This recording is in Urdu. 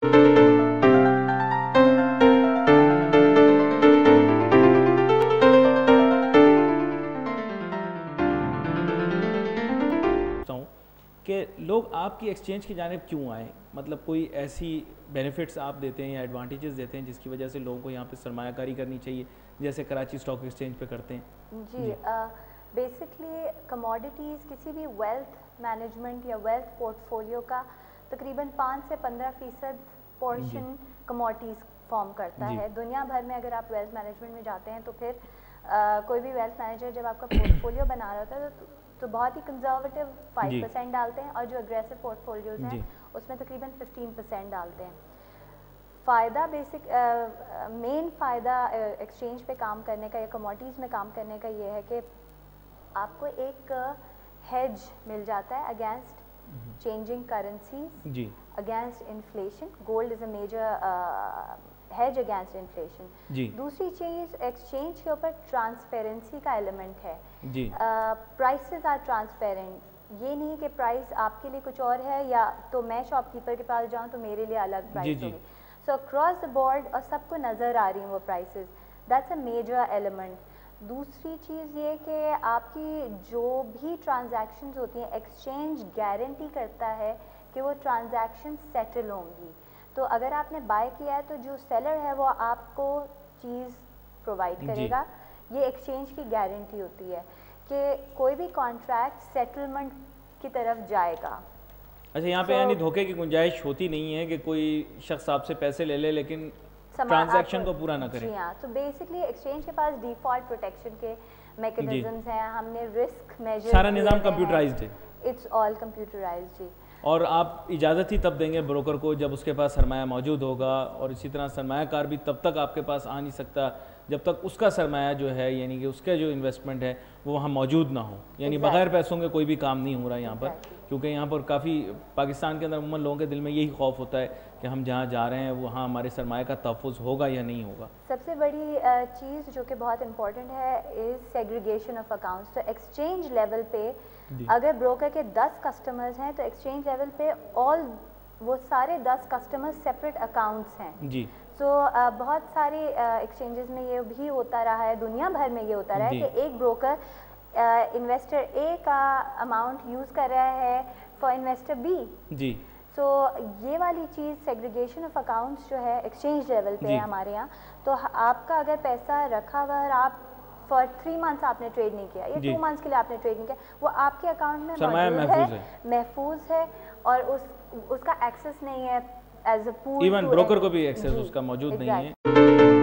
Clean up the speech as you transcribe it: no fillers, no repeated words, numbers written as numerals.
کہ لوگ آپ کی ایکسچینج کی جانب کیوں آئیں؟ مطلب کوئی ایسی بینیفٹس آپ دیتے ہیں یا ایڈوانٹیجز دیتے ہیں جس کی وجہ سے لوگوں کو یہاں پہ سرمایہ کاری کرنی چاہیے جیسے کراچی اسٹاک ایکسچینج پہ کرتے ہیں؟ جی بیسکلی کموڈیٹیز کسی بھی ویلتھ مینجمنٹ یا ویلتھ پورٹ فولیو کا تقریباً 5 سے 15% پورشن کموڈیٹیز فارم کرتا ہے دنیا بھر میں. اگر آپ ویلتھ مینجمنٹ میں جاتے ہیں تو پھر کوئی بھی ویلتھ مینیجر جب آپ کا پورٹ فولیو بنا رہا ہوتا ہے تو بہت ہی کنزرویٹو 5% ڈالتے ہیں اور جو اگریسو پورٹ فولیوز ہیں اس میں تقریباً 15% ڈالتے ہیں. فائدہ مین فائدہ ایکسچینج پہ کام کرنے کا یا کموڈیٹیز میں کام کرنے کا یہ ہے کہ آپ کو ایک ہیج مل جاتا ہے against changing currencies, against inflation. Gold is a major hedge against inflation. دوسری چیز ایکسچینج کے اوپر ٹرانسپیرنسی کا ایلیمنٹ ہے. Prices are transparent. یہ نہیں کہ پرائس آپ کے لیے کچھ اور ہے یا تو میں شاپ کیپر کے پاس جاؤں تو میرے لیے الگ پرائس ہوگی. سو اکراس دا بورڈ اور سب کو نظر آ رہی ہیں وہ prices. That's a major element. دوسری چیز یہ کہ آپ کی جو بھی ٹرانزیکشنز ہوتی ہیں ایکسچینج گارنٹی کرتا ہے کہ وہ ٹرانزیکشن سیٹل ہوں گی. تو اگر آپ نے بائی کیا ہے تو جو سیلر ہے وہ آپ کو چیز پرووائڈ کرے گا. یہ ایکسچینج کی گارنٹی ہوتی ہے کہ کوئی بھی کانٹریکٹ سیٹلمنٹ کی طرف جائے گا. اچھا, یہاں پہ یعنی دھوکے کی گنجائش ہوتی نہیں ہے کہ کوئی شخص آپ سے پیسے لے لے لیکن ٹرانزیکشن کو پورا نہ کرے. جی ہاں, تو بیسکلی ایکسچینج کے پاس ڈیفالٹ پروٹیکشن کے میکینزمز ہیں. ہم نے رسک میجر سارا نظام کمپیوٹرائزڈ ہے. It's all computerised. جی. اور آپ اجازت ہی تب دیں گے بروکر کو جب اس کے پاس سرمایہ موجود ہوگا, اور اسی طرح سرمایہ کار بھی تب تک آپ کے پاس آ نہیں سکتا جب تک اس کا سرمایہ جو ہے یعنی کہ اس کا جو انویسٹمنٹ ہے وہ وہاں موجود نہ ہو. یعنی بغیر پیسوں کے کوئی بھی کام نہیں ہو رہا یہاں پر, کیونکہ یہاں پر کافی پاکستان کے اندر عموماً لوگوں کے دل میں یہی خوف ہوتا ہے کہ ہم جہاں جا رہے ہیں وہاں ہمارے سرمایہ کا تحفظ ہوگا یا نہیں ہوگا. سب سے بڑی چیز جو کہ بہت امپورٹنٹ ہے از سیگریگیشن آف اکاؤنٹس. تو ایکسچینج لیول پہ اگر بروکر کے 10 کسٹمرز ہیں تو ایکسچینج لیول پہ وہ سارے 10 کسٹمرز سیپریٹ اکاؤنٹس ہیں. جی. تو بہت سارے ایکسچینجز میں یہ بھی ہوتا رہا ہے, دنیا بھر میں یہ ہوتا رہا ہے کہ ایک بروکر انویسٹر اے کا اماؤنٹ یوز کر رہا ہے فار انویسٹر بی. جی. تو یہ والی چیز سیگریگیشن آف اکاؤنٹس جو ہے ایکسچینج لیول پہ ہے ہمارے یہاں. تو آپ کا اگر پیسہ رکھا ہوا اور آپ فار 3 منتھس آپ نے ٹریڈ نہیں کیا یا 2 منتھس کے لیے آپ نے ٹریڈ نہیں کیا, وہ آپ کے اکاؤنٹ میں موجود ہے, محفوظ ہے, اور اس کا ایکسیس نہیں ہے as a pool. Even broker کو بھی ایکسیس اس کا موجود نہیں ہے.